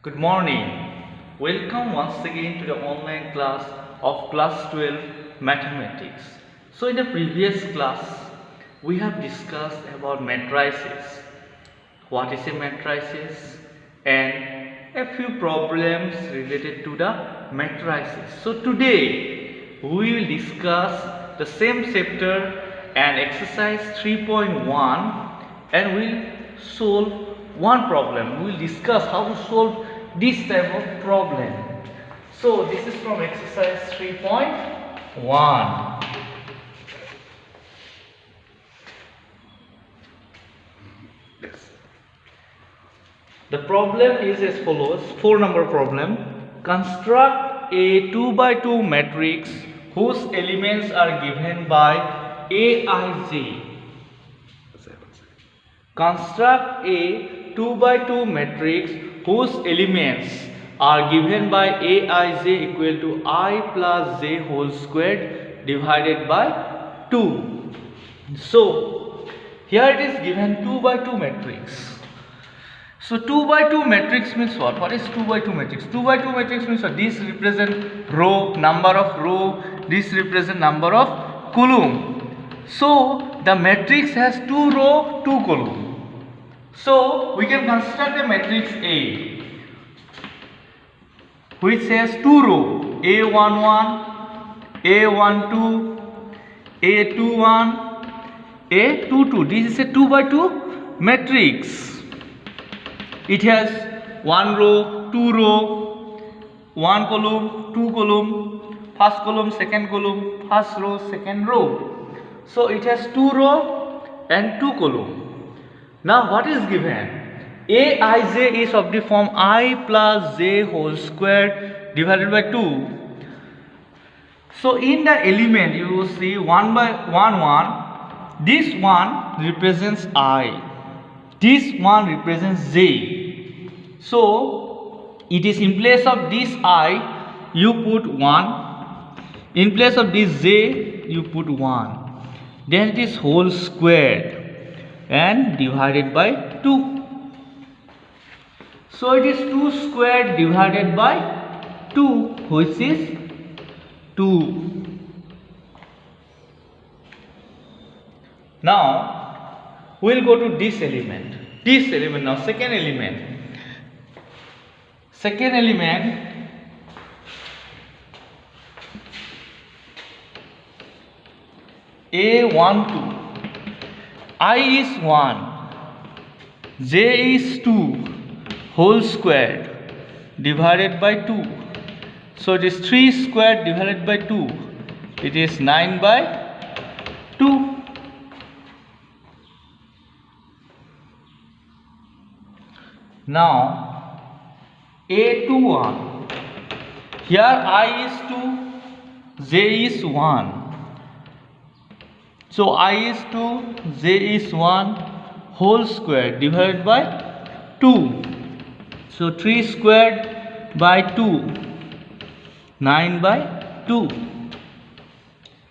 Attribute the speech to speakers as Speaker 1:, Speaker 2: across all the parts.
Speaker 1: Good morning. Welcome once again to the online class of class 12 mathematics. So in the previous class we have discussed about matrices. What is a matrices and a few problems related to the matrices. So today we will discuss the same chapter and exercise 3.1 and we'll solve one problem. We will discuss how to solve this type of problem. So this is from exercise 3.1. The problem is as follows. 4-number problem. Construct a 2 by 2 matrix whose elements are given by Aij. Construct a 2 by 2 matrix whose elements are given by Aij equal to I plus j whole squared divided by 2. So here it is given 2 by 2 matrix. So 2 by 2 matrix means what? What is 2 by 2 matrix? 2 by 2 matrix means what? This represent row, number of row, this represent number of column. So the matrix has 2 row, 2 column. So we can construct a matrix A which has 2 row A11, A12, A21, A22. This is a 2 by 2 matrix. It has 1 row, 2 row, 1 column, 2 column, first column, second column, first row, second row. So it has 2 row and 2 column. Now what is given? Aij is of the form I plus j whole square divided by 2. So in the element you will see 1 by 1. This one represents I. This one represents j. So it is in place of this I you put 1. In place of this j you put 1. Then it is whole squared and divided by 2. So it is 2 squared divided by 2, which is 2. Now we will go to this element. Now second element. Second element A12. I is 1, j is 2, whole squared divided by 2. So it is 3 squared divided by 2. It is 9 by 2. Now A21. Here I is 2, j is 1. So I is 2, j is 1, whole square divided by 2. So 3 squared by 2, 9 by 2.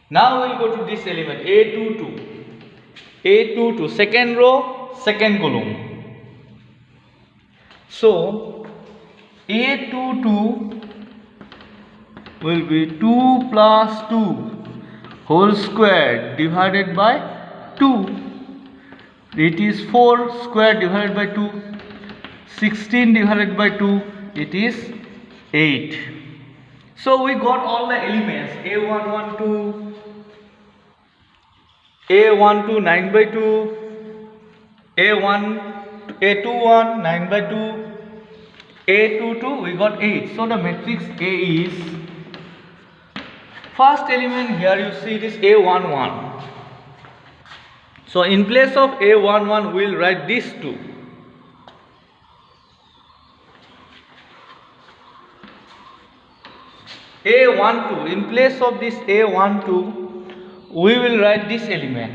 Speaker 1: Now we will go to this element A22. A22, second row, second column. So A22 will be 2 plus 2 whole square divided by 2. It is 4 square divided by 2. 16 divided by 2. It is 8. So we got all the elements A112, A12 9 by 2, A21 9 by 2, A22 we got 8. So the matrix A is, first element here you see this A11. So in place of A11 we will write these two. A12, in place of this A12 we will write this element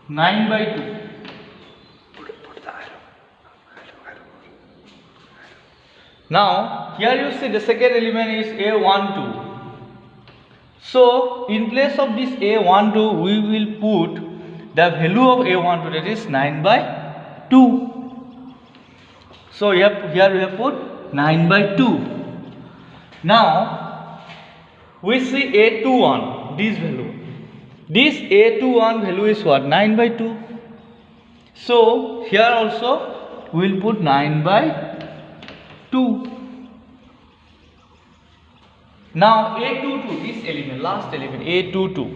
Speaker 1: 9 by 2. Now here you see the second element is A12. So in place of this A12 we will put the value of A12, that is 9 by 2. So here we have put 9 by 2. Now we see A21, this value. This A21 value is what? 9 by 2. So here also we will put 9 by 2. Now A22, this element, last element, A22.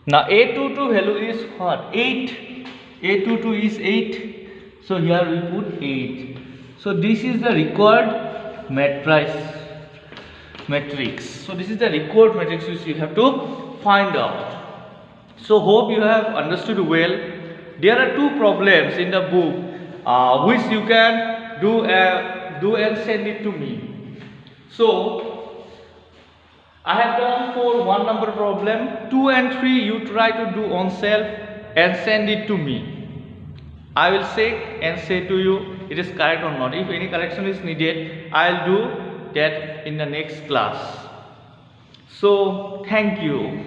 Speaker 1: Now A22 value is what? 8. A22 is 8. So here we put 8. So this is the required matrix. So this is the required matrix which you have to find out. So hope you have understood well. There are two problems in the book which you can do and send it to me. So I have done for 1 number problem. 2 and 3 you try to do on self and send it to me. I will check and say to you it is correct or not. If any correction is needed, I will do that in the next class. So thank you.